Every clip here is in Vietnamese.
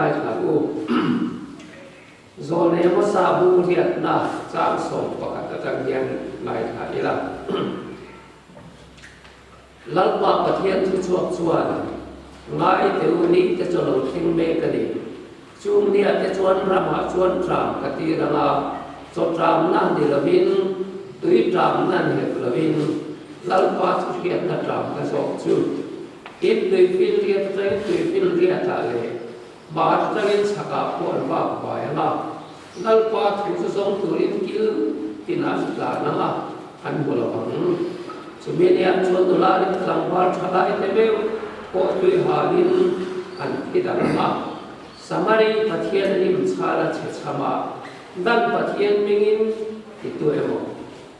lai thla u zol ne mo sa bu riat na chang som pakat atang hian lai thla ila lalpa pathian thu chuak chuan ngai teu ni te cholo thing me ka ni chung nia te chuan rama chuan tram ka ti ranga cho tram na di lovin tui tram na ni lovin lalpa chu hian na tram ka sok chu in tui fil riat tre tui fil riat ta le ba tangin saka pon ba ba ya lalpa thu su song turin kil tinas la na an bola bang Suminian chuan dolari tlangwar thala itebeu ko tui halin an hidama samari pathian lim chala chechama dan pathian mingin ituemo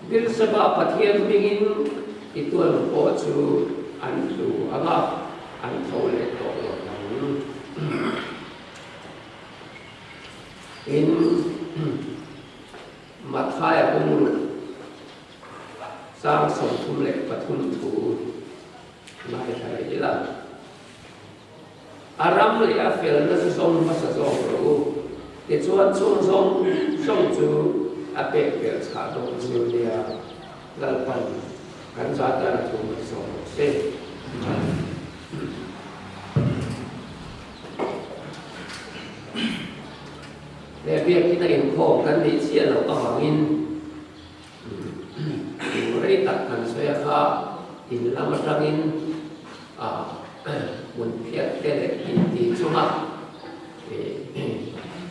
bil saba pathian mingin ituel ko chu an lu anga an thole to in mathaya umru sang song thum lek pathum thu mai thai la aram le a fel na song ma sa song ro te chuan chung song song chu a pe pe cha dong chu lia lal pan kan za ta thu song se le việc cái này khổ kan ni chia lo ka hangin rei tak kan soya kha in lama tangin mun phiat te le ti chunga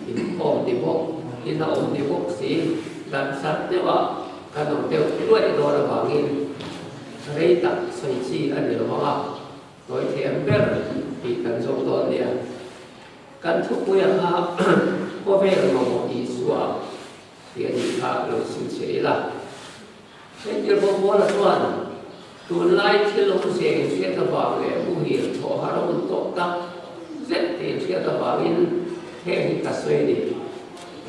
in om ti bok in om ti bok si dan sat te wa kan om te luai do ra bangin rei tak soi chi an le wa toy them ber ti kan song do lia kan thu puya kha ko ve mo i suwa ti ani kha lo sin che la Nên như bố là tuần tuần lai khi lúc sẽ sẽ tập vào để bu hiểu thọ hà đông tổ các rất thì sẽ tập vào in theo hình cả xoay đi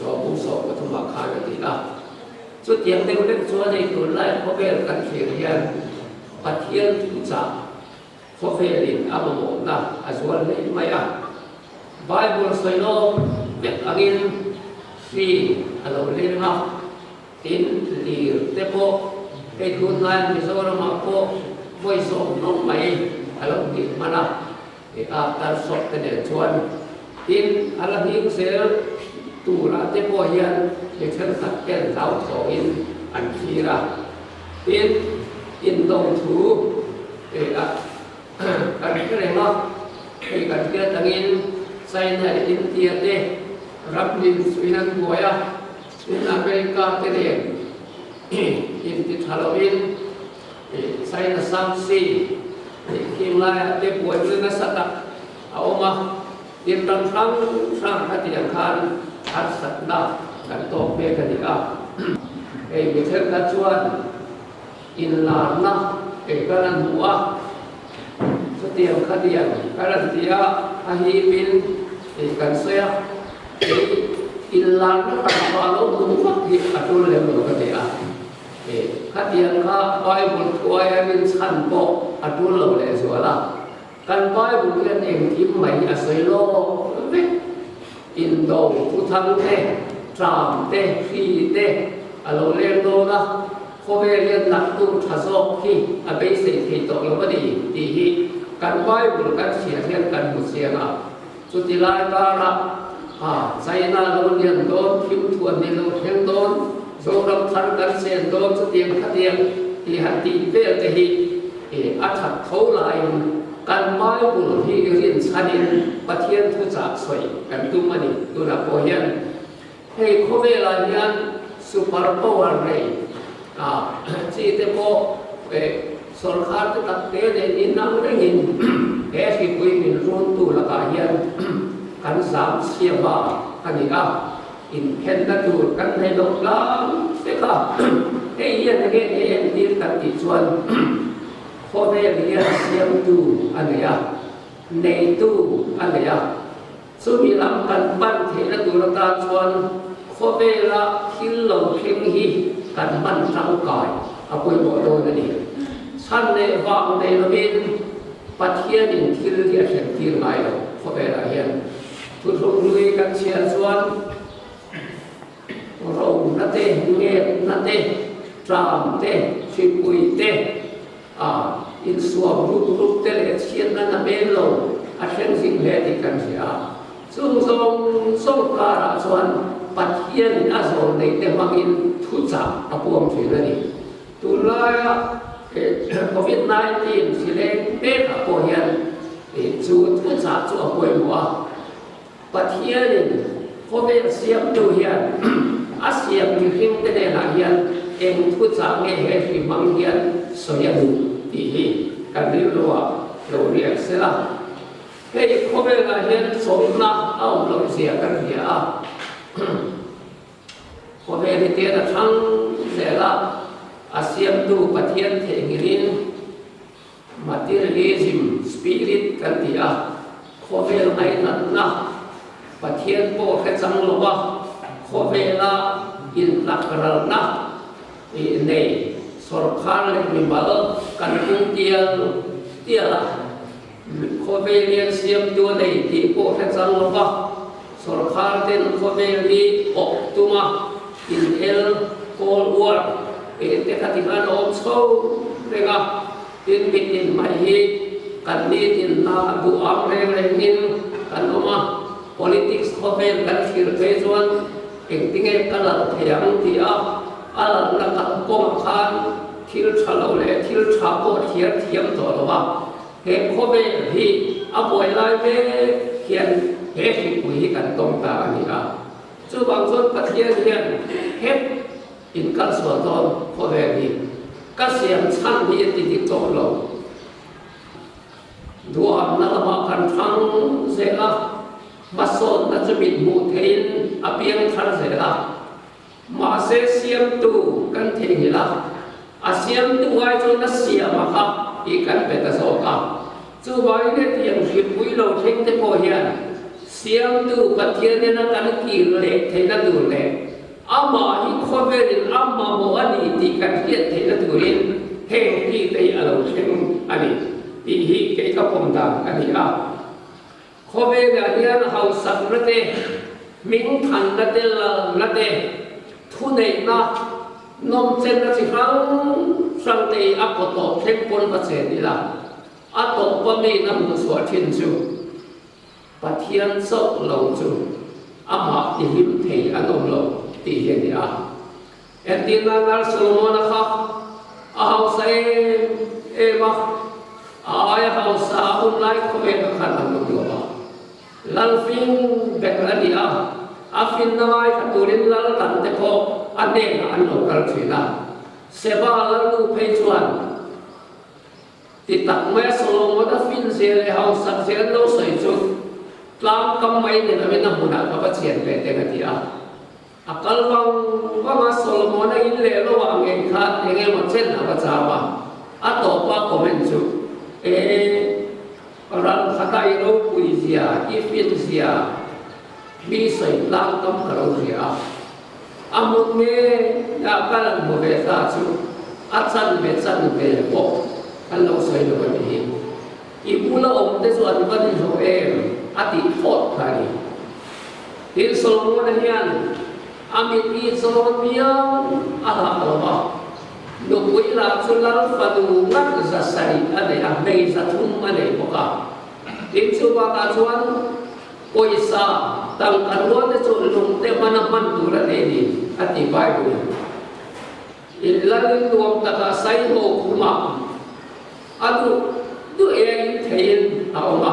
rồi bu sổ của thông báo khai được thì là chút tiền tiêu đến số này tuần lai có về là cần chuyển hiện và thiên chủ trả có về liền áp một là số này mấy Bible xoay nó biết anh khi lâu lên học tin liều tế bộ cái tuần lai thì số mà có voi số nó mấy lâu đi mà nào thì ta sốt cái này chuan tin là những sẽ tu ra tế bộ hiện thì chân thật cái giáo số in anh khi ra tin in đồng thủ thì cái này nó thì cái kia tăng in sai này in tiệt đấy rap đi suy năng của in America cái này in cái Halloween sai là sang si khi lại để buổi lên nó sát đặt mà in tăng sang cái tiền khan hạt sát na cái tổ bê cái gì cái việc theo cái chuan in là na cái lần mua số tiền cái tiền cái lần tiền hi pin thì cần xoay in là nó tăng vào nó cũng phát hiện ở chỗ này một cái gì cái tiền cái Bible của em sẵn bộ ở chỗ lâu lệ rồi là cái Bible cái em kiếm mấy ở xây lô in đầu thu thăng thế tràm thế phi thế ở lâu lệ đó là có về liên lạc tu thà so khi ở bên xây thì tổ yếu cái gì thì cái Bible cái chuyện hiện cái một chuyện chút thì lại ta là sai na lâu liền đốn kiếm thuần nên lâu thêm đốn số đông thân cân sen đốn số tiền khát tiền thì hạt tiền về cái thì ắt thật thấu lại căn mai bùn thì cái hiện san in bát thiên thu trả soi căn tu mani tu là bồi hiền hay có về là nhân super power này chỉ để có về sổ khát cái đặc tế để in năng cái nhìn cái khi quý mình run tu là cả hiền kan sam sia ba kan ni in hen da tu kan nei lok la se ka e yen ge e dir kan ti chuan kho ve ria siam tu ania nei tu ania su mi lam kan ban the la tu la ta chuan kho ve la khil lo kheng hi kan ban sang kai a poi bo do na ni san ne wa ne lo bin pathian in thil ria khen tir ngai lo kho ve la hian tu rung lui kan sia chuan rong na te nge na te tram te sipui te in suam rup te le chian na ben lo a sen sing le ti kan sia chung song kara chuan pathian a zol nei te mangin thu cha a puam thina ni tu la COVID-19 si le pe ka po hian chu thu cha chu a poi mo pathian COVID siam tu hian a siam ni hing te ne la hian em thu cha nge he hi mang hian soya du ti hi kan ri lo riak se la hei COVID la hian som na au lo sia kan dia COVID ni te na thang se la asiam tu pathian thengin materialism spirit kan dia COVID ngai na pathian po ka chang lo wa COVID la in lakral na nei sorkar le mi mal kan kung tia la COVID lian siam tu nei ti po ka chang lo wa sorkar ten COVID li optuma in el cold war te katiman om so rega tin bitin mai hi kan ni tin na bu am re nin kan oma politics khovel kan thir pe chuan eng tinge kala thiang ti ala la ka kom khan thil thalo le thil tha ko thiar thiam to lo wa he khovel hi a boi lai me hian he hi pui kan tong ta ani chu bang chuan pathian hian he in kan so don khovel hi ka siam chan ni ti ti to lo duam na ma kan thang se la mason na chumit mu thein apiang thar se la ma se siam tu kan thei la a siam tu ai chu na siam ha i kan pe ta so ka chu bai ne tiang hi pui lo theng te po hian siam tu pathian ne na kan ki le thei na du le ama hi khoverin amma mo ani ti kan hiat thei na du rin he ti te alo theng ani ti hi ke ka pom da ani khobe ga hian hau sak rate ming than rate la rate thu nei na nom chen na chi hang sang te a ko to theng pon pa che ni la a to pa mi na mu so thin chu pathian sok lo chu ama ti him thei anom lo ti he ni en tin na nar solomon kha a hau sai e ma ai hau sa un lai khobe ka khan lo lo lalfin bekrani afin nawai khaturin lal tan te ko ane an lo kal thina seba lalu phechuan ti tak me solomon da fin se le hau sak se lo soi chu tlam kam mai ne na na huna ka chien pe te ga ti akal wang solomon in le lo wa nge kha nge mo chen na ba cha ba a to pa comment chu ran khatai ro pui zia ifin zia mi sai lang kam karo zia amun me na kalan mo ve sa chu achan be bo kan lo sai lo ni i pula om te so an ban ho ati thot khari tin solomon hian amit i solomon miang ala alwa no pui la chular fadu ngat za sai ane a nei za thum ane boka tin chu ba ka chuan poisa tang kanwa te chu lung te mana man tu la ne ni ati bible in lalin nuam ta ka sai ho kuma adu du e thein aoma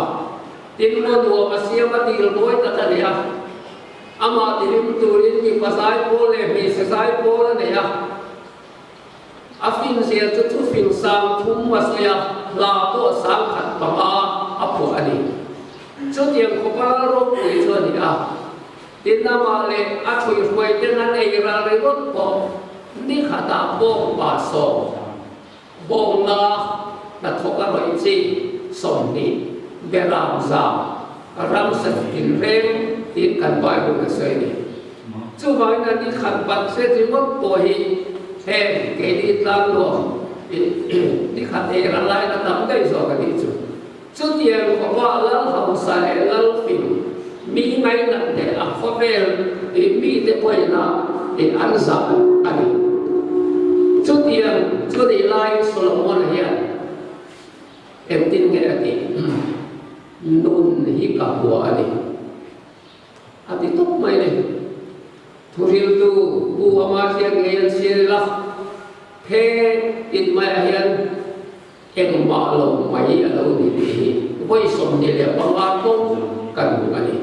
tin mo nuam asia ma ti loi ta ta ya ama tirim turin ki pasai po le mi se sai po ne ya afin sia tu fin sam thum masya la to sang khat pa apu ani chu tiang ko pa ro pui chu ni tin na ma le a thui huai tin na nei ra le got po ni khata bo ba so bong na thoka roi chi som ni beram za ram sa tin reng tin kan bai bu na sai ni chu bai na ni khat pat se ji mo po hi he ke di tlang lo ni khat e ra lai na tam dai so ka ni chu chu tiang ko wa lal hau sa le lal pin มีไงนั่นเนี่ยเขาเป็นมีแต่ป่วยนะอันสารอันนี้ชุดเดียวชุดที่ไล่โซโลมอนเนี่ยตินแค่นี้นุ่นฮิกับบัวอันนี้ทุกไม่เลยทุเรียนตัวบัวมาเสียเงินเสียละเพอินไม่เห็นมาลงไม่เอาดีดีไว้สมเด็จเลยบางอาตงกันอันนี้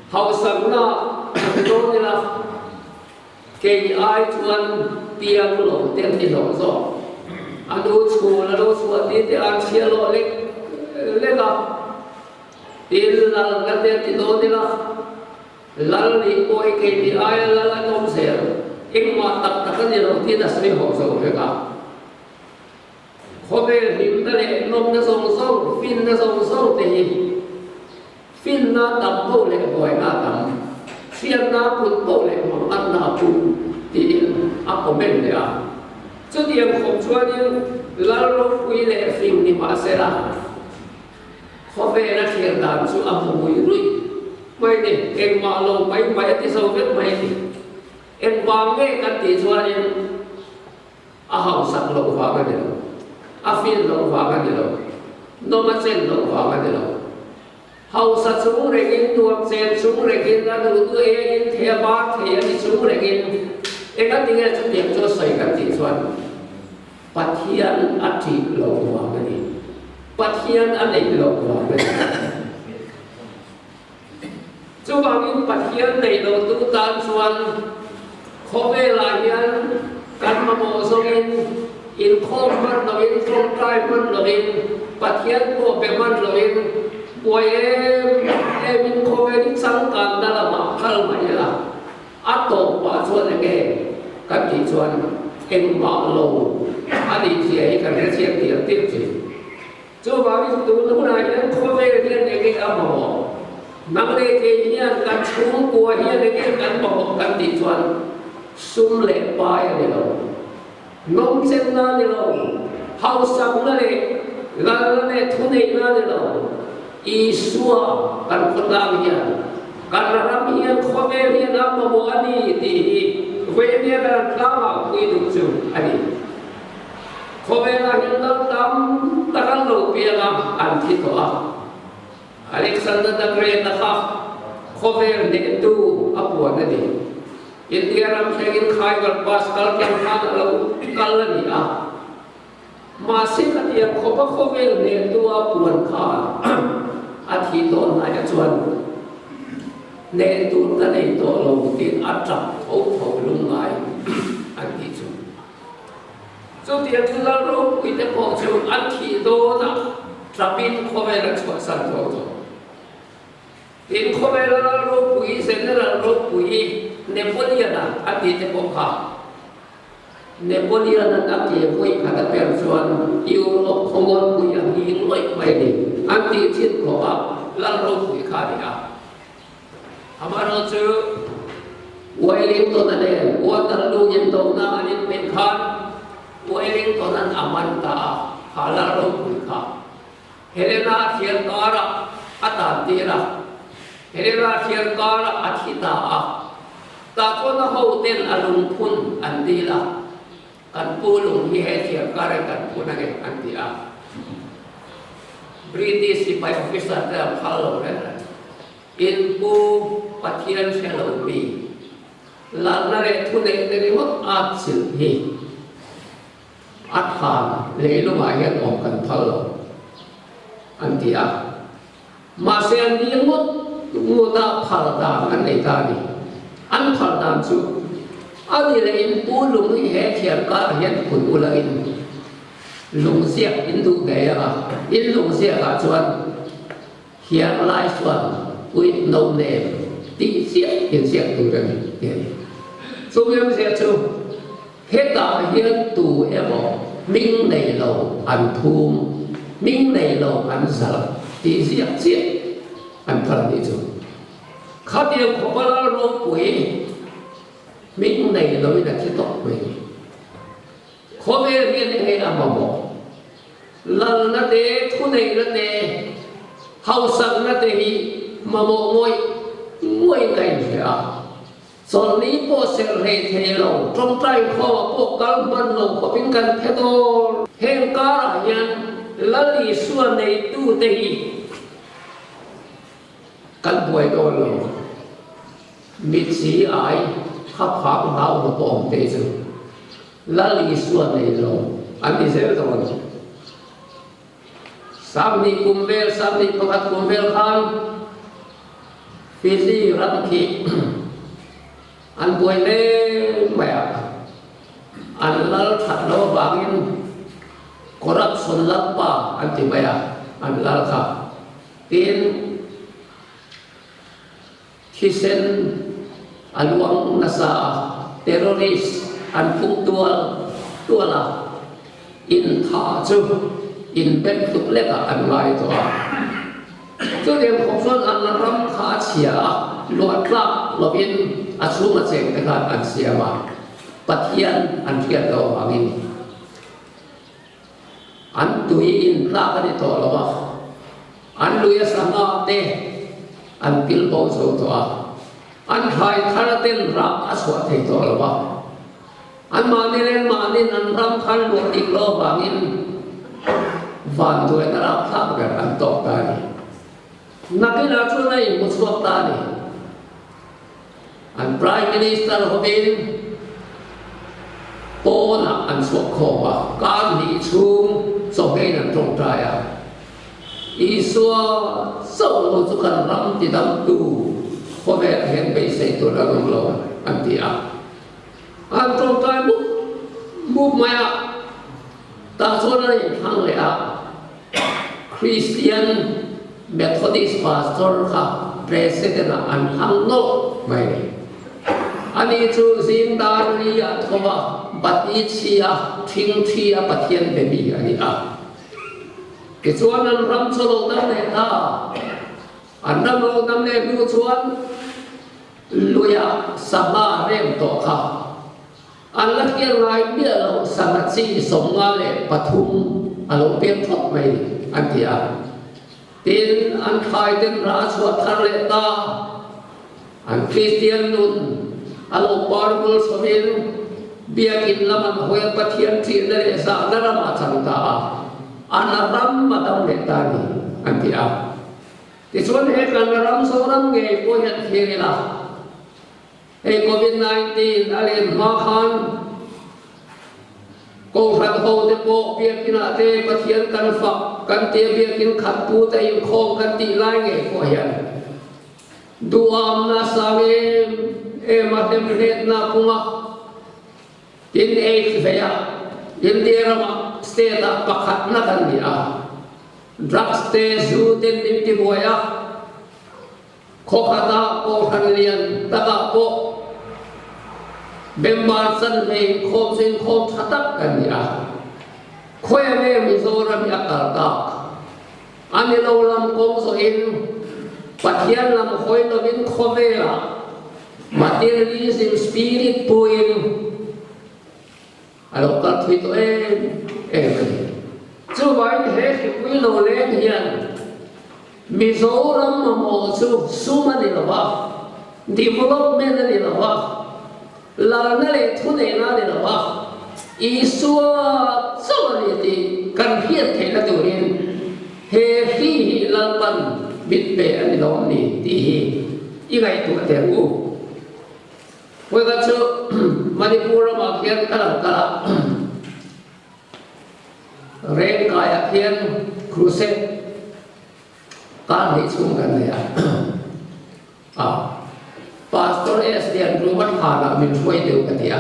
เขาสั่งนะโดนนี่ละเกี่ยไอชวนเตียงหลงเต็มที่หลงสอบอันดูชัวแล้วดูชัวที่ที่อันเชียร์โลเล็กเล็กอ่ะที่ลัลกันเต็มที่โดนนี่ละลัลลีโอยเกี่ยไอลัลน้องเสียมาตักกันนี่เราที่ดัชนีของสกุลเล็กเขาเป็นหิมทะเลลมจะส่งส่งฟินจะส่งส่งตีฟินน่าตับโตเลยบ่อยน่าตับเสียน่าปุ่นโตเลยมันอันน่าปุ่นที่อัปเปนเลยจุดเดียวของชวนนี้แล้วเราคุยเลยฟินนี่มาเสร็จละเขาเป็นนักเขียนดานสุอัมพุยรุ่ยไม่เนี่ยมาลงไปที่สวิตไม่เนี่วางเงกันที่ชวนนี้หาวสักลงวางกันเลยฟินลงวางกันเลยโนมาเซนลงวางกันเลยหาวสัตสูงเรื่องตัวเซนสูงเรื่องนั้นดูตัวเองเทียบเทียนี่สูงเรื่องกันที่เนี่ยจุดเดียวจะใส่กันที่ชวนปัจจัยอัฐิลงวางกันนี่ปัจจัยอันไหนลงวางกันจุดบางทีปัจจัยในเราตุตานชวนเขาเวลาเนี่ยการมาโมสกินอินโคมันเราอินโคมไตรมันเราอินปัจจัยพวกเป็นมันเราอินป่วยมินโคเวนิสังการนั่นละมาขัลมาเนี่ยละอัตโตปัจจุบันเนี่ยกันที่ชวนมาลงอันนี้เสียกันเสียเดียวติดสิจุดบางทีตัวนู้นเนี่ยโคเวเนี่ยเนี่ยเอามาบอกนักเรียนเนี่ยกันชุ่มกัวเนี่ยเนี่ยกันบอกกันที่ชวนสุ่มเล็บไปนี่เราน้องเซนนั่นนี่เราเฮาสังนั่นเลยแล้วเนี่ยทุนนี่นั่นนี่เราอิสวากันคนละเนี่ยกันรับเนี่ยข้อแม่เนี่ยนับมาบอกอันนี้ที่เวเนี่ยกันล้าคุยดูจูอันนี้ข้อแม่เราเห็นเราตกันเราเปียกอันที่ตัวอเล็กซานเดอร์เดอะเกรทนะครับข้อแม่เนี่ยดูอัปวันนั่นเองอินเดียรัมเชกินขายกับบัสกัลกันมาเรากัลนี่มาสิกันที่เขาบอกเขาเป็นเนี่ยตัวปวนขาอาทิตย์โดนนายชวนเนี่ยตัวนั่นเองตัวเราติดอัดจับเขาลุงไงอันที่สุดจุดที่ที่เรารู้วิธีพอชวนอาทิตย์โดนจับบินเขาเป็นรัชวัสันโตอินเขาเป็นเรารู้วิเศษเรารู้วิเนโปเลียนอันที่จะพบเขาเนโปเลียนอันที่คุยขัดเปลี่ยนส่วนยุโรปของเราคุยอย่างนี้เลยไม่ดีอันที่ชิ้นของเราเรารู้คุยขาดอ่ะอามาเราเจอวัยรุ่นตัวนั้นเองวัวตะลุยตัวนั้นอันนี้เป็นขาดวัยรุ่นตัวนั้นอามันตาหาเรารู้คุยขาดเฮเลนาเทียนตาระอัตตาตีระเฮเลนาเทียนตาระอธิตาตาคนเขาเต้นอารมณ์พุ่นอันดีละกันปูลงที่ให้เทียบกันกันปูนั่นเองอันดีอ่ะบริติสิไปออฟฟิศแต่เขาลงเลยอินปูปัจจัยเชลมีหลังนั้นเลยทุนเองในวัดอาศิลฮีอัฐานเลยรู้ว่าอย่างออกกันเขาลงอันดีอ่ะมาเสียงนี้มุดมุดาพาราดาอันในตานี้อันพาดามสุอันนี้เลยปูลุงเหี้ยเทียบกันเห็นคุณอุลัยลุงเสียอินดูเดียอินลุงเสียกับชวนเฮียไล่ชวนวิโนเนมตีเสียอินเสียดูกันเนี่ยสุภาพเสียชูเฮตาเฮียตูเอโมมิ่งในโลอันทุ่มมิ่งในโลอันสลับตีเสียอันพลังที่สุดข้าเดียวขบลาโรปุยมิ่งในเราไม่ได้คิดตกไปขบเรียนให้อามาบอกลัลนาเดทุนในละเด hậu sang na te hi mà một ngôi ngày à son lý po sẽ rề thế lâu trong tay kho po cal man lâu có bên cạnh thế đó hen cá là nhân lá lì xuân này tu te hi căn buổi đó lâu mít sĩ ai khắp pháp hào của bom thế chứ lá lì xuân này lâu anh đi xem rồi sam ni pakat kumvel khan Fiji ram ki an buổi lễ mẹ an lal thật lo bangin corruption lappa an ti mẹ an lal kha tin hisen aluang nasa terrorist an phung tua la in tha chu in ben tuk le ka an lai to cho nên học sinh ăn rắm khá chia loạt lạc lopin asum aceng dengan an siapa patian an kiat do angin an tuin la ka di to lo an luya sama te an pil bo so to an thai tharaten ra aswa te to lo an manin an ram khan lo dik lo angin van tu na ra thak ga an to ta ni nakila chu nai mu suak ta ni an prime minister hobin pona an suak kho wa kan ni chung so he nan trong trai a i suwa so lo chu kan ram ti dam tu ho ve hen be sei to la ngom lo an ti a an trong trai mu ma ya ta so na ni thang le a Christian Methodist pastor ka president an hang no mai ani chu sin dan ri a thowa bat I chia thing thia pathian be bi ani a ke chuan an ram cholo dam ne ta an ram lo dam ne nu chuan luya sama rem to kha an la kia ngai bia lo sangachi somnga le pathum alo pem thot mai an ti a tin an khai tin ra chuat thar le ta an Christian nun alo powerful somin biakin laman hoya pathian thi na le sa na ma chang ta an ram ma dam le ta ni an ti a ti chuan he kan ram so ram nge po hian thei la he COVID-19 alen ma khan cô phật hồ te po biakin a te pathian kan fa kan te biakin khat pu te in khom kan ti lai nge po hian duam na sange e ma tem net na kunga tin e veya in dera ma state a pakhat na kan ni a drugs te zu ten nim ti boya khokata ko khan lian taka po bembar san me khom sin khom thatak kan ni a khoe me Mizoram ya karta ani lo lam kong so in pathian lam khoi lo bin khomela materialism spirit puin alo ka thui to chu vai he ki pui lo len hian Mizoram ma mo chu suma ni lo wa development ni lo wa la na le thu ne na ni lo wa isua so ni ti kan hiat the la tu rin he hi lan pan bit be ani lo ni ti i ngai tu te u poi ga chu Manipur ma khian kala ren kaya khian crusade kan ni chung kan ne a pastor SDN rumat khana min foi deu ka tia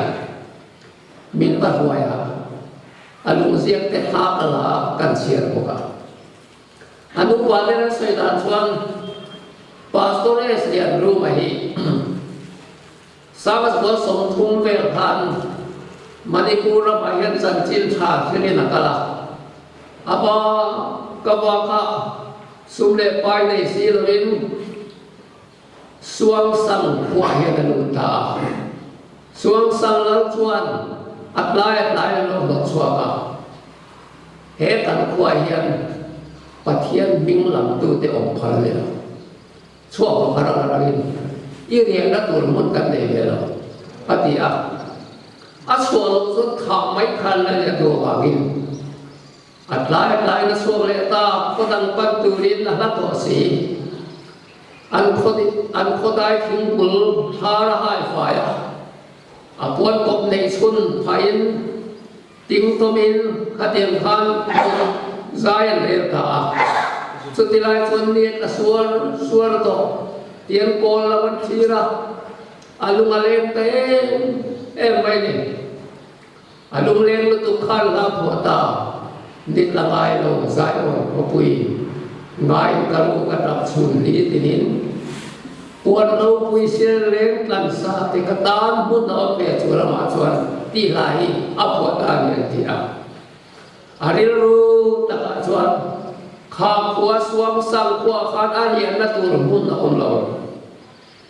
min ba huaya alung siak te kha kala kan siar ko ka anu palera soidan chuan pastor SDN ru mai sabas bo som thum vel khan Manipur ma hian san chin tha khini na kala aba kawa ka sumle pai nei si lovin suang sang khwa hian anu ta suang sang lang chuan apply lo chua ka he kan khwa hian ปะเทียนมิ่งหลังตู้เตออกพันเลยช่วงของพระราชินอีเรียนนักตัวมุนกันเลยแล้วปฏิอาส่วนสุดท้ายไม่คันเลยตัววากินอัดไล่นักส่วนเลต้าก็ตั้งปัจจุบันนักตัวสีอันคนได้ทิ้งบุลทาระหายไฟอาปวนกบในชุนไฟติงตัวมินขัดเตียงคันใจเรียกาสุดที่ไล่ชนเนี่ยก็ส่วนตัวเตียงโกลละวันชีระอาลุงอาเลงเต้ไม่เนี่ยอาลุงเลงลุตุขันลาผัวตานิดละไงเราใจอ่อนพอปุยไงกระลูกกระดับชุนนี้ทีนี้ปวดเราปุยเสียเลงลันซาติกตานบุญเอาเปรียบจุลมาชวนตีไหลอับผัวตาเนี่ยที่อาริรู้ตะชวนข้าผัวสวมสังผัวขันอาเรียนนัตุรมุนอมโล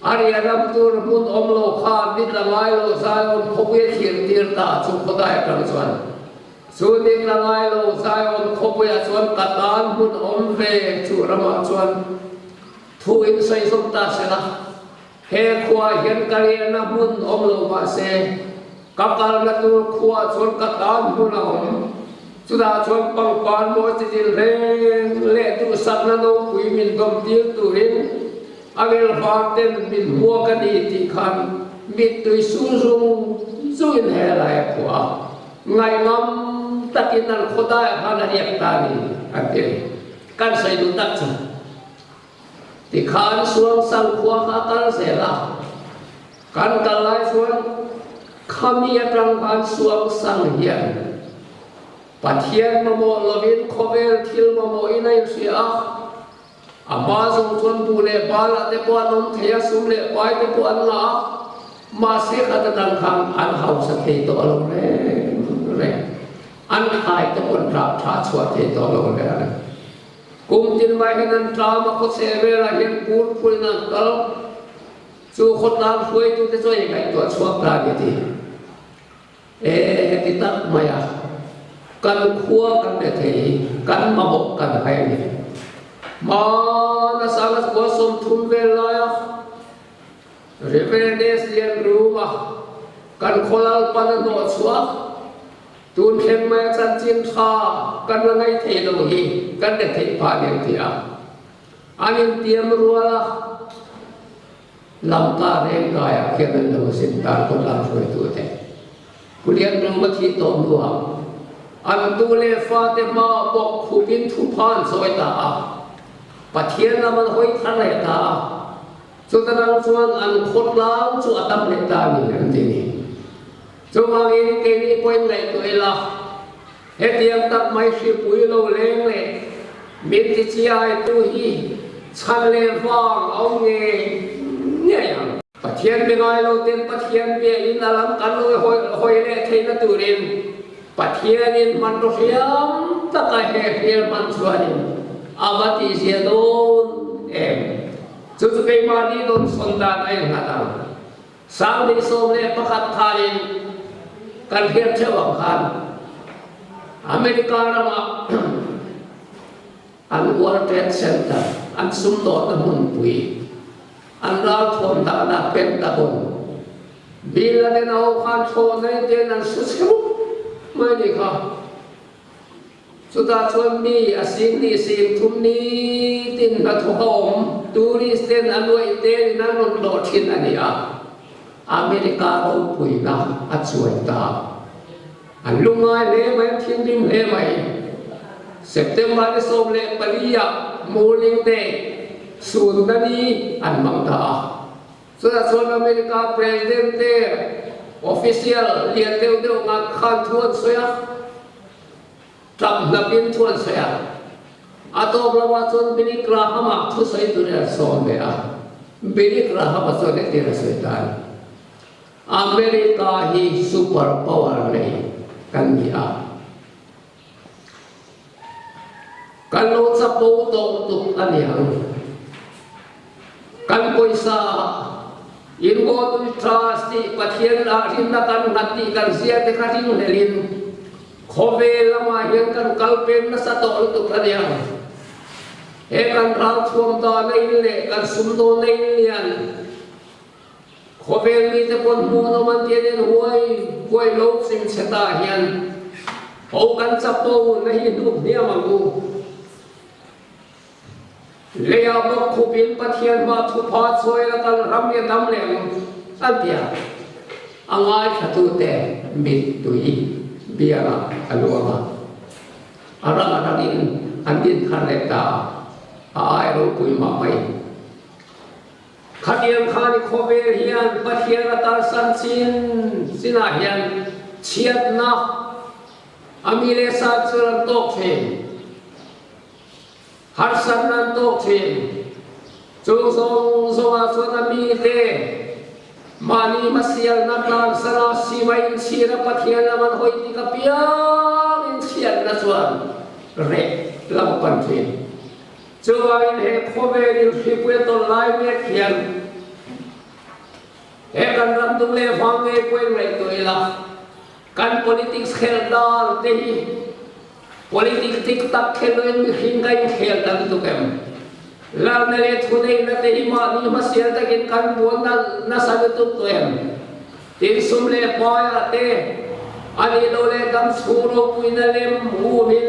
อาเรียนนัตุรมุนอมโลขาดิดละไงโลใจอ่อนพบเวทีตีร์ตาจุกได้กระชวนสุนิละไงโลใจอ่อนพบเวชวนกัตานบุญอมเวจุลมาชวนทุอินใส่สมตาเสนะเฮขวาเห็นกันเรียนบุญอมโลมาเสกับการนัตุขวาชวนกัตานบุญอมสุดาชวนปังปานโมจิจิเลเล่ตุสักนันโอคุยมินดมตีตุรินอเวลฟาเตนบินหัวกันดีที่ขันมิตุยซุซุนเฮลัยขวาไงงั้มตะกินันขดายฮันเรียกตานีอันเดียกันใส่ดุตักจังที่ขันสวงสังขวากันเสละกันกันไล่สวงขมีตรังขันสวงสังเฮียนปะเทียนมาโมลวินโคเวลทิลมาโมอินัยเสียอามาสงชวนปูเลปาลเตปวนนเทียสุมเลปายเตปวนลามาเสกอัตตังคังอันเฮาสเทตอลงเลยอันหายตะปนราชาชวเทตอลงเลยกุมจินไว้ให้นันตรามาโคเสเวลาเห็นปูนปุยนันตลจู่คนตามช่วยจุดจะช่วยยังไงตัวชวกลางทีติดตั้งมายากันขั้วกันเด็ดกันมาบกกันให้เนี่ยมานะสังกัดวัสมทุนเวลาเรเวเนสเรียนรู้มากันคนละปันโนชัวตูนเข็มแม่จันจินท่ากันละไงเทโลหีกันเด็ดพาเดียงเทียอันนี้เตรียมรัวละลำตาเร่งกายเขียนเป็นตัวสินตาคนลำช่วยตัวเองคุณเรียนรู้มาที่ตนรัวอันตูเลฟาเตมาบอกขุบินทุพานสวยตาปะเทียนละมันหอยทันเลยตาสุดท้ายส่วนอันขดล้างส่วนตับเล็กตานี่นั่นที่นี่จงมาเองเกนี่ป่วยเลยตัวเองละเฮตียงตับไม่สิปุยโลเลงเลยมิตรเชียร์ตัวฮีชันเลฟังเอาเงยเนี่ยยังปะเทียนเป็นไงเราเต้นปะเทียนเปียอินอาลัมกันเลยหอยเล่เทนตัวเองปะเทียนินมันรู้ยามตะกายเฮียมันสวนินอาบัติเสียโดนจุดเกิดมาดีโดนสนดานไอ้หน้าตาสามดิสมเล่ประคัตทารินกันเทียบเชื่อวังคันอเมริกาเราอันวอร์เทรดเซ็นเตอร์อันสุมโตตะมุนปุยอันเราทนตาดักเป็นตะบนบิลเลนเอาคันโชในเดนันสุดสุดไม่ดีค่ะสุดท้ายชวนมีสิ่งนี้สิ่งทุนนี้ตินกระทบตูริสเตนอันวยเตนนั่นนโดดทิ้งอันนี้อเมริกาเราปุยนะอัดสวยตาอันลุงไงเล่ไหมทิ้งดิ้งเล่ไหมเซปเทมเบอร์ส่งเล่ปริยามูลิงเดย์สุดนั้นนี้อันบังตาสุดท้ายชวนอเมริกาประธานเตอร์official เรียนเดียวงานขันทวนเสียจับนับอินทวนเสียอาตัวประวัติส่วนบินิกราฮามาทุสัยตัวเนี่ยสอนเลยบินิกราฮามาส่วนเนี่ยที่เราสอนได้อเมริกาฮีซูเปอร์พาวเวอร์เลยกันนี่กันโลดสปูตงตุกอันยังกันกุยซาอินโกตุทรัสติปะเทียนอารินนักันนัดติกันเสียเตคัตินเฮลินโคเวลมาเห็นกันกัลเป็นนัสตอลุตุกันยัง kan rang thuam ta nei le kan sum do nei lian khovel mi te pon mu no man tien en huai lo sing cheta hian ho kan chapo nei du nia mangu le ya bo khupin pathian ma thu pha choi la kal ram ye dam le an pia angai thatu te mit tui biara aluama arang arangin andin khareta ai ro pui ma mai khadiam khani khobe hian pathian atar san sina hian chiat na amile sa churan tok the har san nan tok the chung song a chuan mi te mani masial na tan sana simain sira pathian man hoi ti ka piang in chiat na chuan re lam pan the chuan he khobe ni hipwe to lai me khian he kan ram tung le phang nge kwen re to ila kan politics khel dal te hi politics tik tak khel mi hing kai khel ta tu kem la na le thu nei na te hi ma ni ma sial ta kin kan bon na sa tu to em tin sum le pa ya te ani lo le dam su ro pui na lem mu min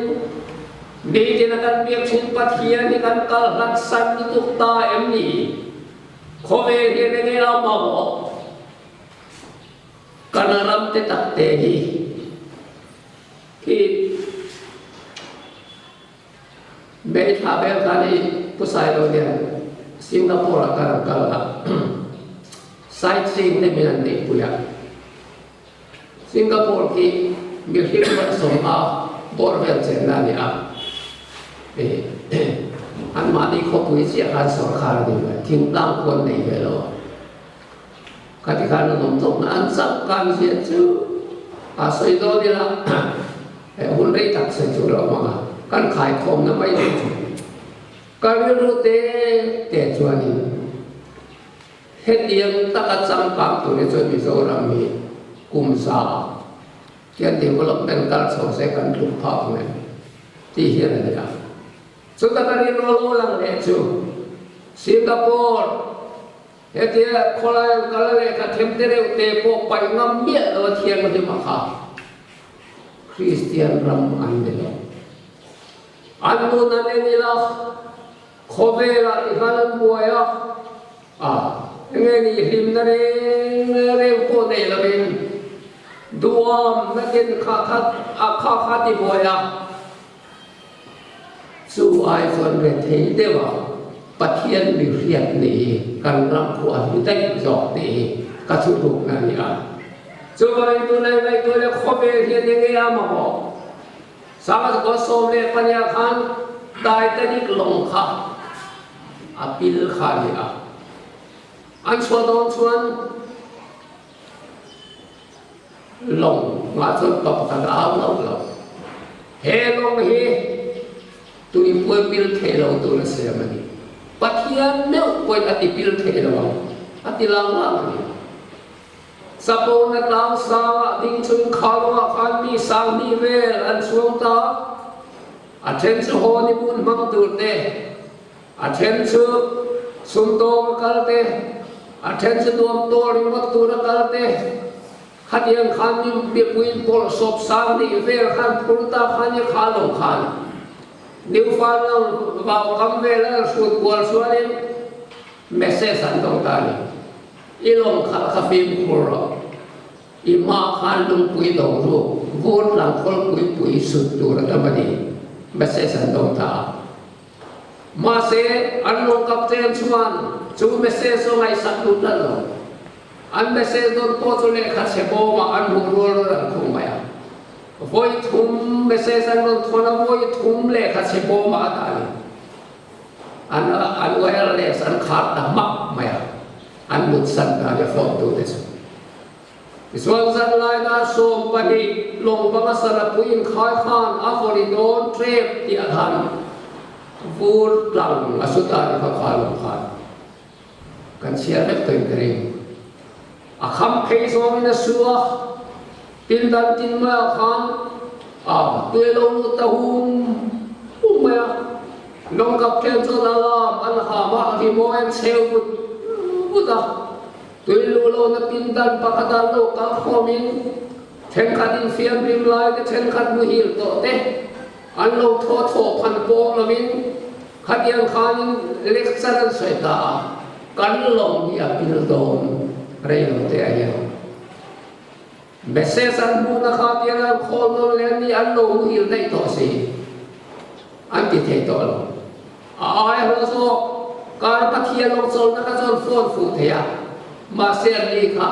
ni tin kan biak chin pathian ni kan kal rak san ni tu ta em ni khobe hi ne ne la ma bo kanaram te tak te hi ki be tha be ka ni pusai lo dia Singapore kan sightseeing ne minan ni puya Singapore ki mi hik ma som a borvel chen na ni a an ma ni ko pui sia kan so khar ni ba thing lang kon nei ve lo ka ti kan nom tok na an sak kan sia chu a soi do ni la hun rei tak se chu lo ma kan khai khom na mai ni chu kan ru te chuan ni het yang tak cham kam tu ni chu mi zo ram mi kum sa kian development kal so se kan lu pha ne ti hian ni la so ta kan ro lo lang le chu Singapore hetia kholai kala le ka them te re te po pai ngam mia lo thian ma de ma kha Christian ram an de lo an nu na ne ni la khobe la ihalan buaya nge ni him na re po ne la bin duam na ken kha ti buaya su ai son re thei de wa pathian mi riat ni kan ram khu an mi tai jok ni ka thu thuk na ni a chu vai tu le khobe hian nge ya ma bo sama ko som le panya khan dai ta ni long kha apil kha ni a an chua dong chuan long nga chuan top ta a lo he long hi tui pui pil the lo tu la se ma ni pathian me pui ati pil the lo ati lang lang ni sapo na tang sa ding chun kha lo khan mi sang mi ve an chuang ta a then chu ho ni bun mang tu te a then chu sum to kal te a then chu dom to ri mak tu ra kal te khatiang khan ni bi pui pol sop sang ni ve khan phur ta khan ni kha lo khan New Farnham vào cắm về là suốt cuốn xuống đến message sản phẩm ta đi ilong khá phim khổ ima khan lung pui đầu ru vốn làm khol pui sụt tu ra tâm đi message sản phẩm ta mà sẽ anh long cặp trên chuan chú message so ngay sắc tu ta lo anh message don po cho lệ khá sẽ bo mà anh huru rồi là không mày voi thum message an non thona voi thum le kha se po ma ta ni an wireless an khat da mak ma an mut san da le phone tu des iswal san lai na som pani long banga sara puin khai khan afori don trip ti adhan vur lang asuta ni kha kha long khan kan sia le toin kring a kham phei so min suwa tin dan tin ma khan tuê lâu ta hum maya nông gặp khen cho là ăn hà mà thì mua em sale bút à tùy lô lô na pin đan bạc đan lô cá kho min thèn khát in phiền rim lại cái thèn khát mui hiểu tổ té ăn lô thô thô pan bông là min khát yên khan lek san sợi ta cắn lồng đi à pin đồn rei lô té ai message ăn bu na khát yên ăn kho lô lên đi ăn lô mui hiểu đây tổ gì ăn thì thấy tổ lô ai hồ số cái bắt thiên lô số na cái số phone phụ thế à mà xem đi khá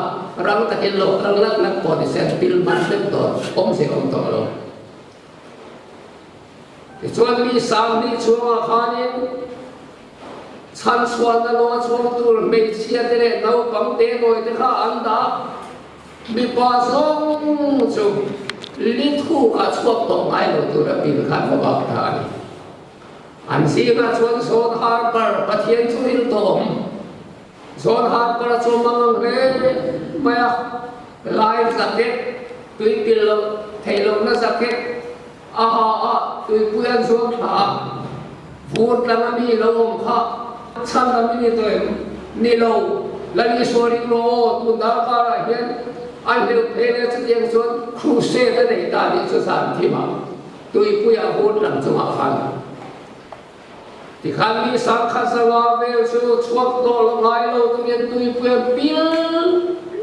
răng ta kiến lộ răng lắc lắc bỏ thì xem pil man xem tổ ông sẽ ông tổ rồi thì chuan mi sang đi chuan khá nên chăn xuân nó chuan tu mấy chia thế này nấu bằng té rồi thì khá ăn đã bị bỏ xong chú lý thu cả chuan tổ ngay rồi tu đã pil khát vào bạc thà anh sĩ cả chuan số thar par bắt thiên chu il tổ John hat para chomang re maya live jacket tui pil thailong na jacket tui puyan zom tha vut lama mi lom kha chan lami ni toy ni lo lani sori lo tu da ka hian an le phele chiang chon crusade nei ta ni chu san thi ma tui puya vut lam chuma khan thì khán mi sáng khát sa la về số chuộc to là ngay lâu tự nhiên tui quen pin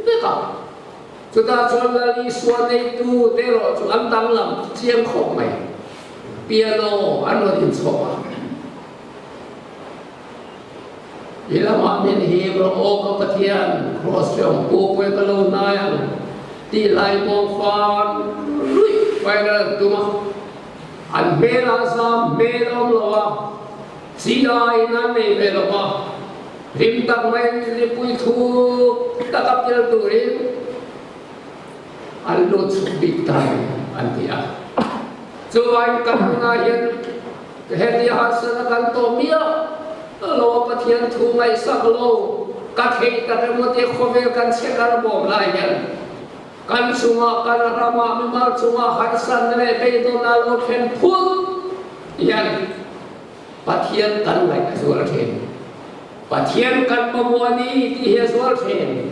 tất cả chúng ta chọn là đi xuân này tu thế rồi chúng ăn tăng làm chiên khổ mày piano ăn rồi thì xóa vì là mà mình hiểu rồi ô có bát thiên cross trong cô quay cái lâu nay đi lại mong phan quay ra tụi mà ăn mê là sao mê lắm rồi Siai nan ni belopa, rim tak main ni pui thu takap jalan turin, alut bitai antia. Cuai kamna hian heti hasana kan to mia, lo pathian thu mai sak lo, kathei karemote khove kan sekar bom lai hian. Kan sunga kan rama mimal sunga harsan ne beidona lo khen phut hian. Bắt thiên cắn lại cái số thiên, bắt thiên cắn bao nhiêu đi thì hết số thiên,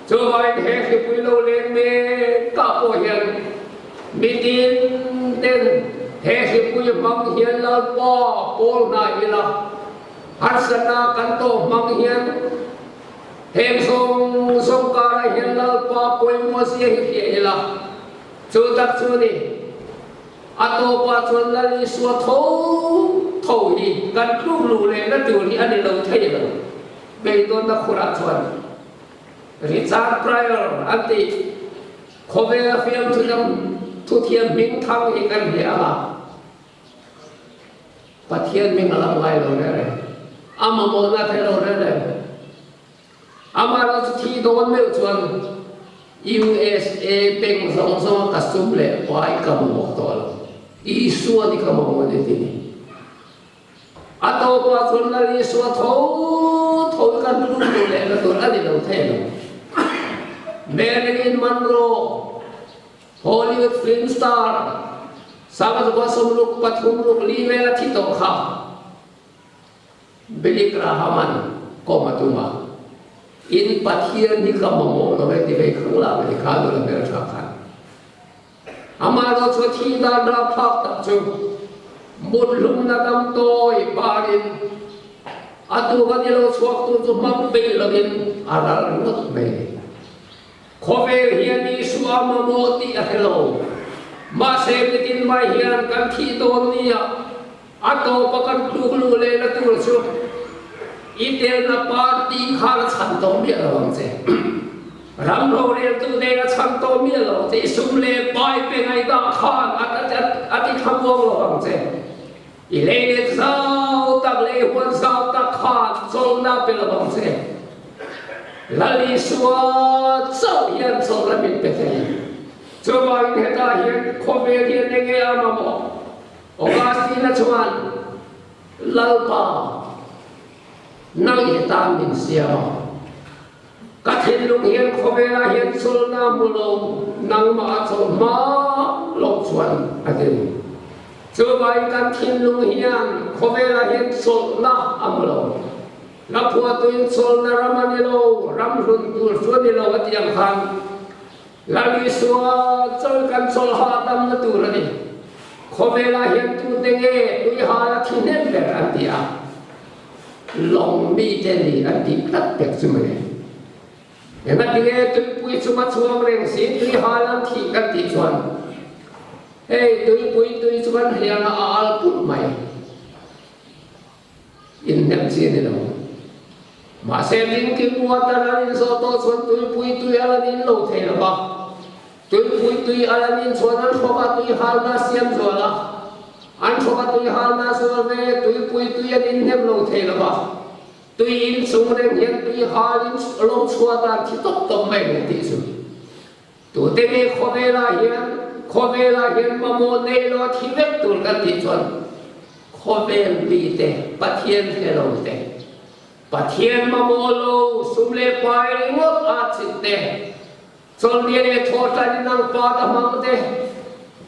cho vậy thế thì quý lâu lên mê cả bộ hiện, mi tin tên thế thì quý mang hiện là bỏ này là, hát sana cắn tổ mang hiện, hem song song cả hiện là bỏ mua xe hiện là, cho đặt cho đi. Atau pacuan lagi suatu thầu gì gần lúc lù lên nó từ đi anh lâu thấy rồi bây giờ nó khura chuan Richard Pryor anh thì có vẻ phim thu thiên minh thăng gì gần vậy à bắt thiên minh làm ngay rồi đấy ama muốn là thấy rồi đấy ama nó thi đón mấy chuan USA beng song song custom lệ quay cầm một tổ Isua di kamu ada ini. Atau pasun lagi Isua thâu kan dulu boleh betul ada dalam film. Marilyn Monroe, Hollywood film star, sama juga semuluk patumuluk liwela tito kha. Billy Graham komatuma. Ini pathian di kamu orang itu baik keluar dari kalau dalam bercakap. Amaro cho thi da ra phak tak chu mut lum na dam toi barin atu ga dilo chuak tu chu mam be lagin aral ngot me khove hian ni suama moti a hello ma se bitin mai hian kan thi don ni a ato pakan lu le la tu chu itel na party khal chan to mi awang che ram lo le tu de la chang to mi lo te sum le bai pe ngai da khan ati tham wong lo bang che i le le sao tak le hon sao tak khan sol na pe lo bang che la li suwa so yan so la mi pe te cho ba ke ta hian kho me hian ne nge ama mo Augustina chuan lalpa nang hi ta min sia các thiên lục hiền khó về là hiền sôi nam mù lô năng mà sôi má lộc xuân à thế Cho bài căn thiên lung hiền khô về là hiền sốt na âm lâu là phùa tuyên sốt na ramani lâu ram run tu suốt đi lâu ở tiệm khăn là đi xua chơi căn sốt hạ tâm na tu ra đi khô về là hiền tu tên nghe tui hạ là thiên hết về anh tiệm lòng bi tên đi anh tiệm rất đẹp xí mày nhưng mà tiếng nghe tui bùi xu mắt xu âm rèn xí tui hạ là thị căn tiệm xuân hey tui chuan hiang a al put mai in nem si ni lo ma se din ki mua ta ra in so to chuan tui ala nin lo the la ba tui ala nin chuan an thoka tui hal na siam zo la an thoka tui hal na so ve tui an in nem lo the la ba tui in sung reng hian tui hal in lo chua ta thi top mai ni ti su tu te me kho ve la hian khô về là hiện mà mô nê lo thi vết tụi các thị chuẩn khô về bị tệ bà thiên thế lâu tệ bà thiên mà mô lâu xung lê bài ngốt át xịt tệ xong đi nè thô tra đi năng bà ta mong tệ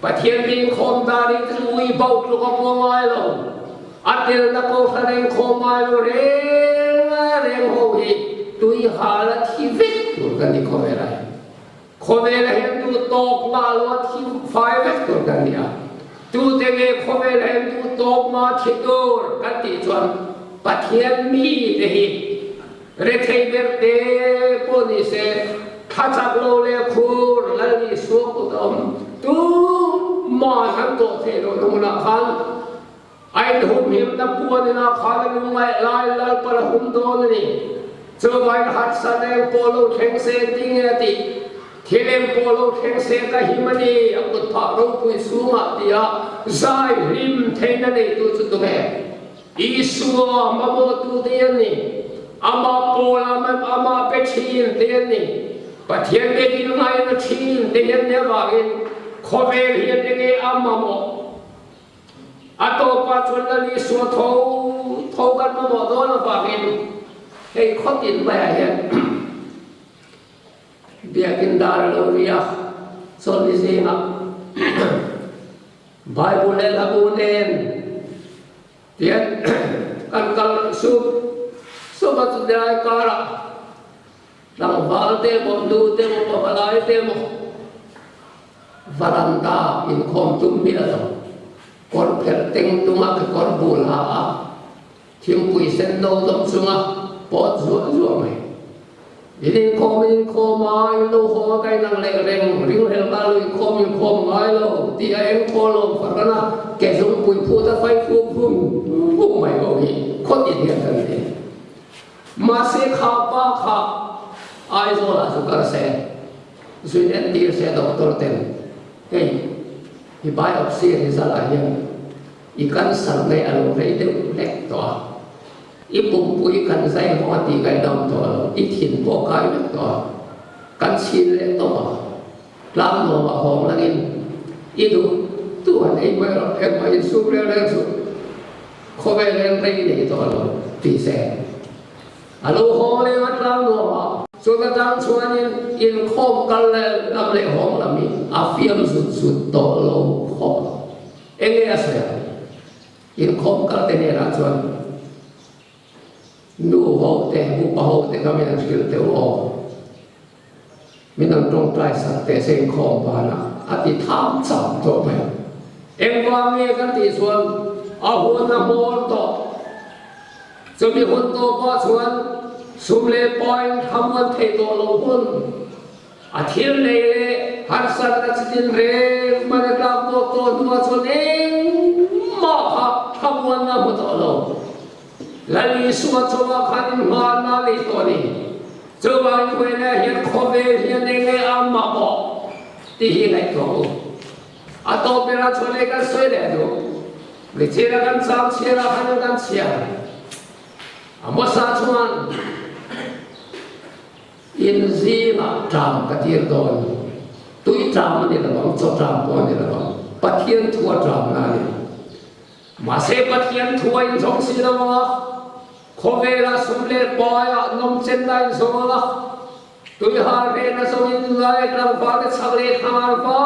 bà thiên bình khôn ta đi tư ui bầu tụi con mô ngài lâu át tiền là câu thà nên khô ngài lâu rêng hô hì tụi hà là thi vết tụi các thị khô về lại khô về là hiện tu tốt mà lo thi phải vết tụi các thị tu tên nghe khô về là hiện tu tốt mà thi tu các thị chuẩn bà thiên mi thế hi re thầy bếp tế bố ni se khá chắc lô lê khu là đi xuống của ông tu mà hắn tổ thế rồi đúng là khăn anh hùng hiểm ta bùa ni na khá là đúng lại lại bà là hùng đô ni cho vài hạt sa đen bố lô thèng xe tí nghe tí thế nên bố lô thèng xe cả hiểm ni ông tụt phá râu bùi xuống ạ tí ạ dài hiểm thế này tu chút tu nghe Isua mamo tu tiền ni, ama pola ama pethin tiền ni, pathian be din ngai na thin tiền ne wangin, khove hian ne ge amamo, ato pa chun li su thâu kan mamo do na wangin, hei khot in ba hian, biakin dar lo ria, sol ni singa, Bible la bunen. Tiyan kan suba sudai kara nang balte mo dute mo papalay te mo varanda in kom tumila to kor perteng tunga ke kor bula tim pui sen no dom sunga pot zuwa mai in kom mai lo ho kai nang le reng ring hel ba lo kom mai lo ti ai ko lo farana ke sung pui phu ta fai phu mai go hi khot in hian kan ni ma se kha pa kha ai zo la su kar se suin en tir se doctor ten hey hi biopsy result a hian I kan sar nei alo rei de lek to I pum pui kan sai ho ti kai dom to I thin bo kai lek to kan chin le to lam no ma hong langin I tu an ei mai ro em mai su le su khô về lên đây để tỏ lo tùy xe alo ho lên mắt lao nó so cái trang xuân in khom căn lên làm lệ hong làm gì phiêm sụt tỏ lo khom em nghe sao in khom căn tên này là xuân nu hậu tệ bu hậu tệ kami đang skill tệ ho mình đang trong trai sát tệ sen khom ba na ati tham chạm to mày em qua nghe cái tỷ xuân ahun na hol to so mi hun to pa chuan sum le point hamwan thei to lo hun a thil le har san na chitin re man ka to ma chuan eng ma ha hamwan na ho to lo lali suwa chowa khan ma na le to ni so ba ni we na hian khove hian ne nge am ma bo ti hi lai to a to pera chole ka soi le do le chera kan sam chera han kan sia amo sa chuan in zima tram ka tir don tui tram ni la bang cho tram po ni la bang pathian thua tram na ni ma se pathian thua in jong si la ma khovela sumle poya nom chen dai so la tui har re na so in lai tram pa ke chagle khamar pa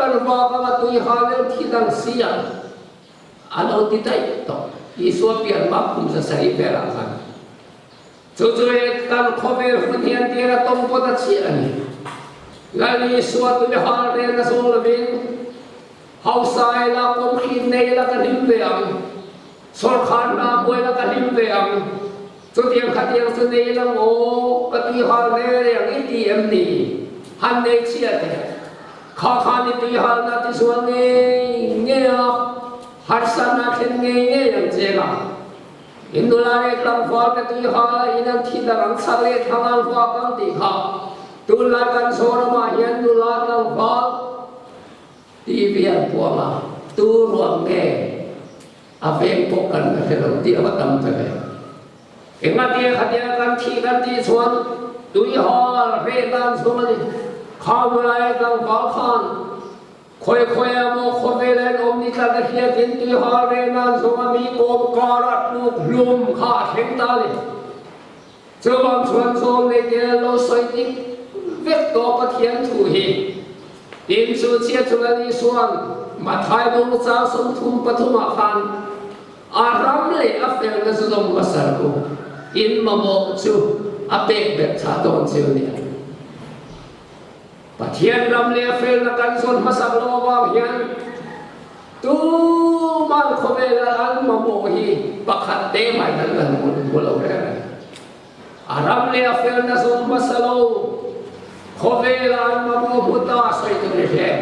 กันบอกว่าตุยหาเรื่องที่ดังเสียอันเอาที่ใจต่ออีส่วนเปลี่ยนมาคุณจะใส่เวลากันจู่ๆกันขบวนเฮียนที่เราต้องปฏิเสธนี่แล้วอีส่วนตุยหาเรื่องนั้นส่งเลยเฮาสายละคงคิดในละกันหิมเวียงสรขานนาบวยละกันหิมเวียงสุดที่ขัดยังสุดในละโง่ปฏิหารเรื่องอิติเอ็มนี่ฮันเนเชียเตข้าขานิตุยหานาที่ส่วนนี้เนี่ยหัดสนาเข่งเนี่ยยังเจ้าอินดูแลเรื่องฟ้าตุยหาอินันที่ดังสักเล็กทางฟ้ากันตีข้าตุลากันโซรมาเห็นดูแลเรื่องฟ้าที่เบียร์พวกมาตัวรวมเงี้ยอาเวงพวกกันเป็นเรื่องที่ว่าทำเลยเอ็งมาเดียขัดแย้งกันที่ส่วนตุยหาเรื่องนั้นส่วนนี้ข้าวอะไรกันฟ้าขันคอยโมขบเวลนอมนิจารเฮียจินตุยหาเรื่องนั้นส่วนมีโกมการัดลูกลุมข้าเห็นตาเลยเจ้าบางส่วนส่วนในเดียร์เราใส่ดิเวกตัวปะเทียนถูหีอินสุเชียทุลนิส่วนมาไทยดงจ้าสมทุมปฐุมขันอารามเลยอัฟเฟลนัสลมมาสรุอินมาโมจูอเปกเบ็ดชาโดนเซลเนี่ยปะเทียนรำเลียเฟลนักันส่วนมาสักโลวาเฮียนตูมันขบเวลอันมาโมฮีปะขัดเตไม่นั่นแหละมุลเอาเรื่องอารามเลียเฟลนัสลมมาสโลขบเวลามาโมพุตตาใส่ตัวนี้แทน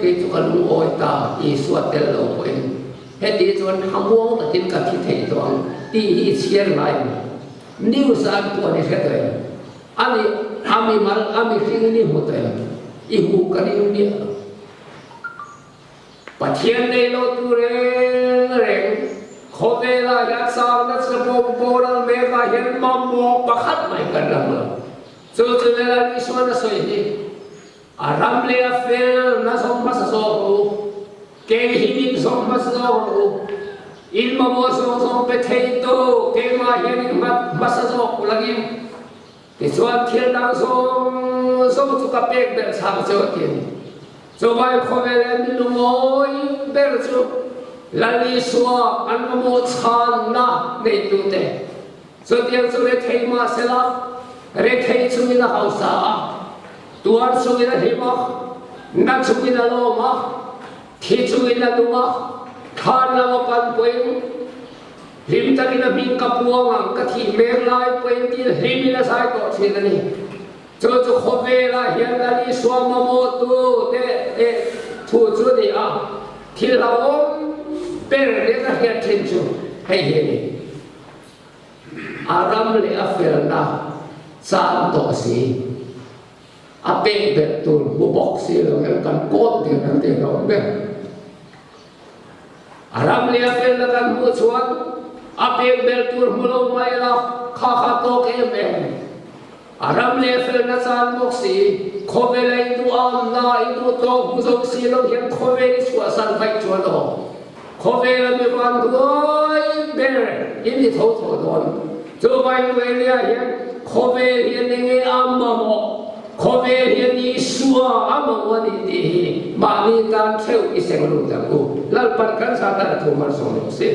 กิจการลุงโอยตาอีสวดเตลโลเองเฮติจวนขมวงตัดทิ้งกับที่เทตัวที่เชียร์ไลน์นิวส์อันตัวนี้แค่ตัวอันนี้อามีสิ่งนี้หมดเลยอีหูกันนี่เนี่ยปัจเจียนในโลตุเรงขบเวลายักษ์สาวนักสมบูรณ์โบราณเมฆเห็นมัมโมประคัดไม่กันละมั้งจู่ๆเวลานี้ส่วนนั้นสวยดีอารามเลียเฟลน่าสมมาสโซรูเกหินิสมมาสโซรูอินมาโมสมเปเทโตเกมาเฮนิมาสโซกุลากิมที่ส่วนเทียนดังสมสุขเปกเบลสามเจ้าเทียนสบายขบเวลามิลุโมยเบลสุลาลิสวาอันมาโมชานนะในตุเตสุดยังสุดเทมาเสลาเรทเฮชุมินาฮาวซาตัวสุมินาหิมะนักสุมินาโลมะที่สุมินาดุมะข้านามาปันป่วยหิมตะกินาบินกับพวงกะทิเมรลายป่วยที่หิมินาสายต่อเช่นนี้จู่ๆขบเวลาเฮียนลาลีสวามโมตุเตทูจุดีอ่ะที่เราเป็นเรื่องเฮียนทิ้งจูให้เห็นอารามเลอเฟลนาสามตัวสีอาเปกเบ็ดตุนบุบกสีเราเห็นกันโกดเดียวนั่นเดียวเราเบ็ดอารามเลียเฟลกันมุชวนอาเปกเบ็ดตุนมุลไม่ละข้าโตเกมเองอารามเลียเฟลนัสานบกสีขบเวลอิดูอันนาอิดูโตบุษกสีเราเห็นขบเวลิสวาสันไฟชวนเราขบเวลมีวันด้วยเบลยินดีโทษโดนจูบายเวลียเห็นขบเวลียนี่อัมมาโมขบเวลียนี่สัวอัมมาโมนี่ดีมานี่การเที่ยวอิเซงรูจังกูแล้วปัจจัยสัตว์ถูกมันส่งเสีย